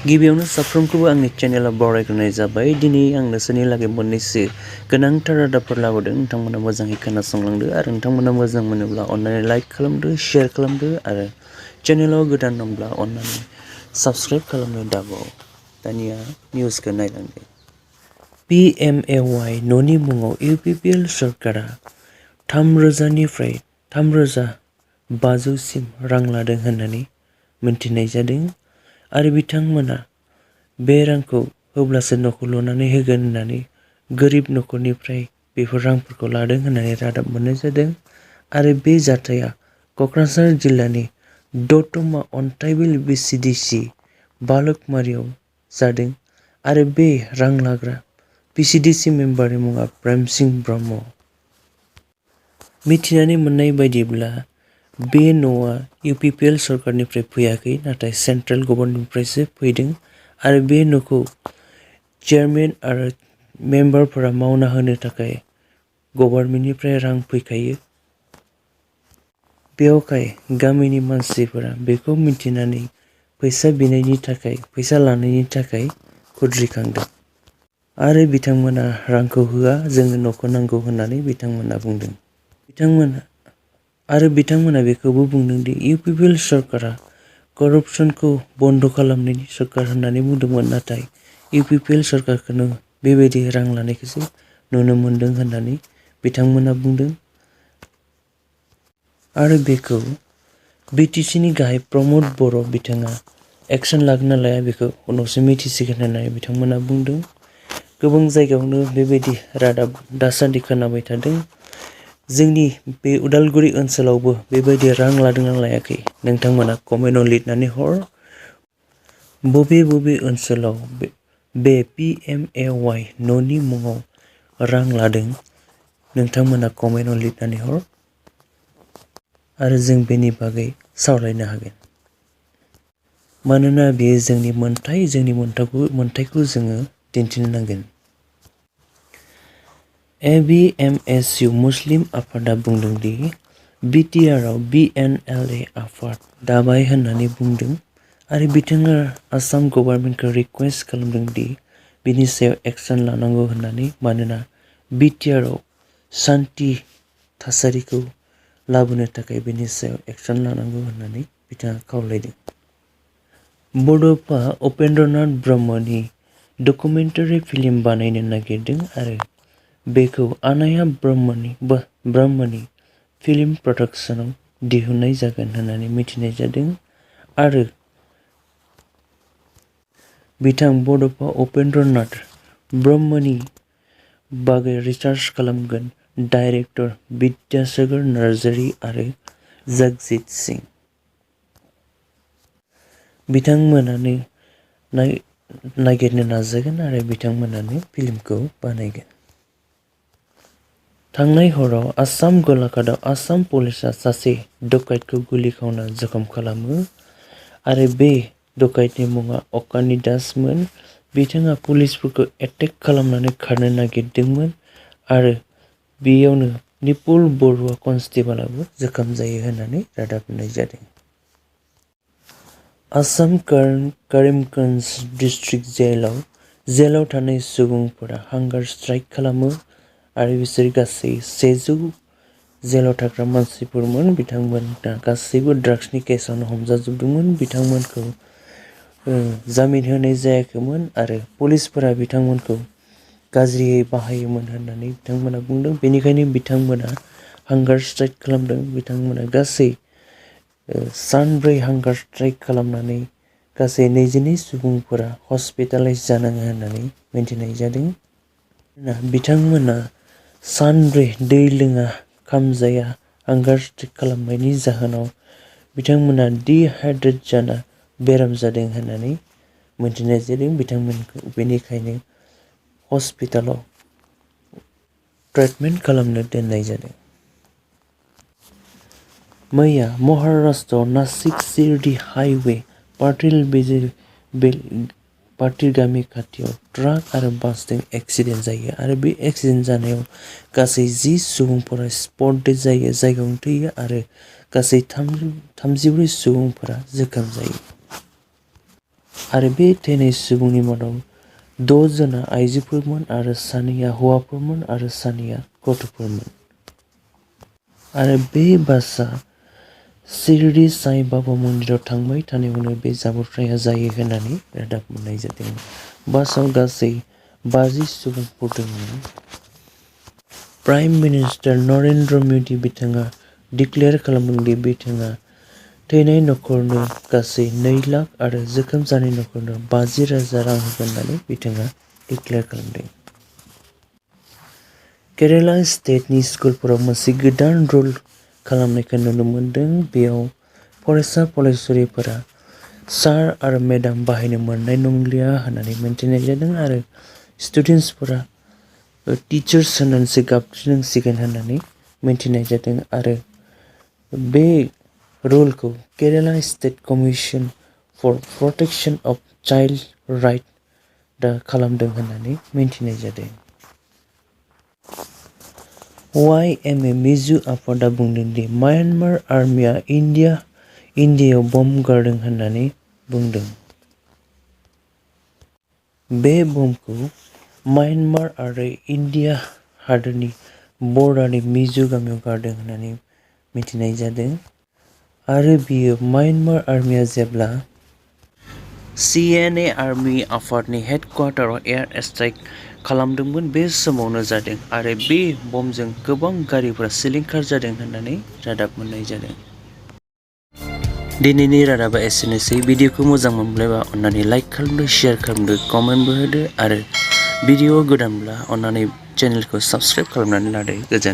गिबियावनो साफ्रोमखौबो आंनि चेनेलाव बरायग्रोनाय जाबाय। दिनै आं नोंसोरनि लागै मोननैसो गोनांथार रादाबफोर लाबोदों। नोंथांमोना मोजाङै खोनासंलांदो आरो नोंथांमोना मोजां मोनोब्ला अननानै लाइक खालामदो, शेयार खालामदो आरो चेनेलाव गोदान दंब्ला अननानै साबस्क्राइब खालामनो दाबाव। दानिया निउसखौ नायलांदो। PMAY न'नि मुङाव UPPL सरकारा 3,000निफ्राय 3,500सिम रां लादों होननानै मिन्थिनाय जादों आरो बिथांमोना बे रांखौ होब्लासो न'खौ लुनानै होगोन होननानै गोरिब न'खरनिफ्राय बेफोर रांफोरखौ लादों होननानै रादाब मोननाय जादों आरो बे जाथाया क'क्राझार जिल्लानि दतमा अन्थाइबिल BCDC बालकमारियाव जादों आरो बे रां लाग्रा BCDC मेम्बारनि मुङा प्रेमसिं ब्रह्म। मिथिनानै मोननाय बायदिब्ला बे न'आ UPPL सरकारनिफ्राय फैयाखै, नाथाय सेन्ट्रेल गभर्नमेन्टनिफ्रायसो फैदों आरो बे न'खौ चेयारमेन आरो मेम्बारफोरा मावना होनो थाखाय गभर्नमेन्टनिफ्राय रां फैखायो। बेवहाय गामिनि मानसिफोरा बेखौ मिथिनानै फैसा बिनायनि थाखाय, फैसा लानायनि थाखाय खुद्रिखांदों आरो बिथांमोना रांखौ होआ, जोंनो न'खौ नांगौ होननानै बिथांमोना बुंदों। बिथांमोना बेखौबो बुंदों दि UPPL सरकारा करप्सनखौ बन्द खालामनायनि सरकार होननानै बुंदोंमोन, नाथाय UPPL सरकारखौनो बेबायदि रां लानायखौसो नुनो मोनदों होननानै बिथांमोना बुंदों आरो बेखौ BTCनि गाहाय प्रमद बर' बिथाङा एक्सन लागोन ना लाया बेखौ उनावसो मिथिसिगोन होननानै बिथांमोना बुंदों। गोबां जायगायावनो बेबायदि रादाब दासान्दि खोनाबाय थादों। जोंनि बे उदालगुरि ओनसोलावबो बेबायदि रां लादोंना लायाखै नोंथांमोना कमेन्टआव लिरनानै हर। बबे ओनसोलाव बे PMAY न'नि मुङाव रां लादों नोंथांमोना कमेन्टआव लिरनानै हर आरो जों बेनि बागै सावरायनो हागोन। मानोना बेयो जोंनि मोन्थाइ, जोंनि मोन्थाइखौ जोङो दिन्थिनो नांगोन। ABMSU मुस्लिम आफादा बुंदों दि BTR आव BNLA आफाद दाबाय होननानै बुंदों आरो बिथाङा आसाम गभर्नमेन्टखौ रिक्वेस्ट खालामदों दि बिनि सायाव एक्सन लानांगौ होननानै, मानोना BTR आव सान्थि थासारिखौ लाबोनो थाखाय बिनि सायाव एक्सन लानांगौ होननानै बिथाङा खावलायदों। बड'फा उपेन्द्रनाथ ब्रह्मनि डकुमेन्टारि फिल्म बानायनो नागिरदों आरो बेखौ आनाया ब्रह्मनि फिल्म प्रडाक्शनाव दिहुननाय जागोन होननानै मिथिनाय जादों आरो बिथां बड'फा उपेन्द्रनाथ ब्रह्मनि बागै रिसार्च खालामगोन डाइरेक्टर बिद्यासागर नार्जारी आरो जगजित सिंह। बिथांमोनानो नागिरनो नाजागोन आरो बिथांमोनानो फिल्मखौ बानायगोन। थांनाय हराव आसाम गलाघाटआव आसाम पुलिसआ सासे डकाइतखौ गुलि गावना जखम खालामो आरो बे डकाइतनि मुङा अकानि दासमोन। बिथाङा पुलिसफोरखौ एटेक खालामनानै खारनो नागिरदोंमोन आरो बेयावनो निपुल बरुवा कनस्टेबलआबो जखम जायो होननानै रादाब होनाय जादों। आसाम करिमगन्ज डिस्ट्रिक्ट जेलाव थानाय सुबुंफोरा हांगार स्ट्राइक खालामो आरो बिसोर गासै 100 जेलाव थाग्रा मानसिफोरमोन। बिथांमोना गासैबो ड्राग्सनि केसावनो हमजाजोबदोंमोन। बिथांमोनखौ जामिन होनाय जायाखैमोन आरो पुलिसफोरा बिथांमोनखौ गाज्रियै बाहायोमोन होननानै बिथांमोना बुंदों। बेनिखायनो बिथांमोना हांगार स्ट्राइक खालामदों। बिथांमोना गासै सानब्रै हांगार स्ट्राइक खालामनानै गासै 22 सुबुंफोरा हस्पिटालाइज जानाङो होननानै मिन्थिनाय जादों। बिथांमोना सानब्रै दै लोङा खामजाया हांगार स्ट्राइक खालामनायनि जाहोनाव बिथांमोना डिहाइड्रेट जाना बेराम जादों होननानै मिन्थिनाय जादों। बिथांमोनखौ बेनिखायनो हस्पिटालाव ट्रिटमेन्ट खालामनो दोननाय जादों। मैया महाराष्ट्रआव नासिक शिरडी हाइवे पाटिलगामि खाथियाव ट्राक आरो बासजों एक्सिडेन्ट जायो आरो बे एक्सिडेन्ट जानायाव गासै 10 सुबुंफोरा स्पट डेथ जायो, जायगायावनो थैयो आरो गासै 34 सुबुंफोरा जखम जायो। आरो बे थैनाय सुबुंनि मादाव 6 जना आइजोफोरमोन आरो 2 हौवाफोरमोन आरो 2 गथ'फोरमोन। आरो बे बासआ शिरडी साई बाबा मन्दिराव थांबाय थानायावनो बे जाब्रबथाया जायो होननानै रादाब मोननाय जादों। बासआव गासै 50 सुबुंफोर दंमोन। प्राइम मिनिस्टार नरेन्द्र मदि बिथाङा डिक्लेयार खालामदों दि बिथाङा थैनाय नखरनो गासै 2 लाख आरो जोखोम जानाय नखरनो 50,000 रां होगोन होननानै बिथाङा डिक्लेयार खालामदों। केराला स्टेटनि स्कुलफोराव मोनसे गोदान रुल खालामनायखौ नुनो मोनदों। बेयाव फरायसा फरायसुलिफोरा सार आरो मेडाम बाहायनो मोननाय नंलिया होननानै मिन्थिनाय जादों आरो स्टुडेन्टसफोरा टिचार्स होननानैसो गाबज्रिनांसिगोन होननानै मिन्थिनाय जादों आरो बे रुलखौ Kerala state commission for protection of child right दा खालामदों होननानै मिन्थिनाय जादों। YMA मिजु आफादा बुंदों दि म्यानमार आर्मिया इन्डियायाव बम गारदों होननानै बुंदों। बे बमखौ म्यानमार आरो इन्डिया हादोरनि बर्डारनि मिजु गामियाव गारदों होननानै मिथिनाय जादों आरो बियो म्यानमार आर्मिया जेब्ला CNA आर्मि आफादनि हेडक्वार्टाराव एयार स्ट्राइक खालामदोंमोन बे समावनो जादों आरो बे बमजों गोबां गारिफोरा सिलिंखार जादों होननानै रादाब मोननाय जादों। दिनैनि रादाबा एसेनोसै। भिडिअखौ मोजां मोनब्ला अन्नानै लाइक खालामदो, शेयार खालामदो, कमेन्टबो होदो आरो भिडिअ गोदानब्ला अन्नानै चेनेलखौ साबस्क्राइब खालामनानै लादो। गोजोन्थों।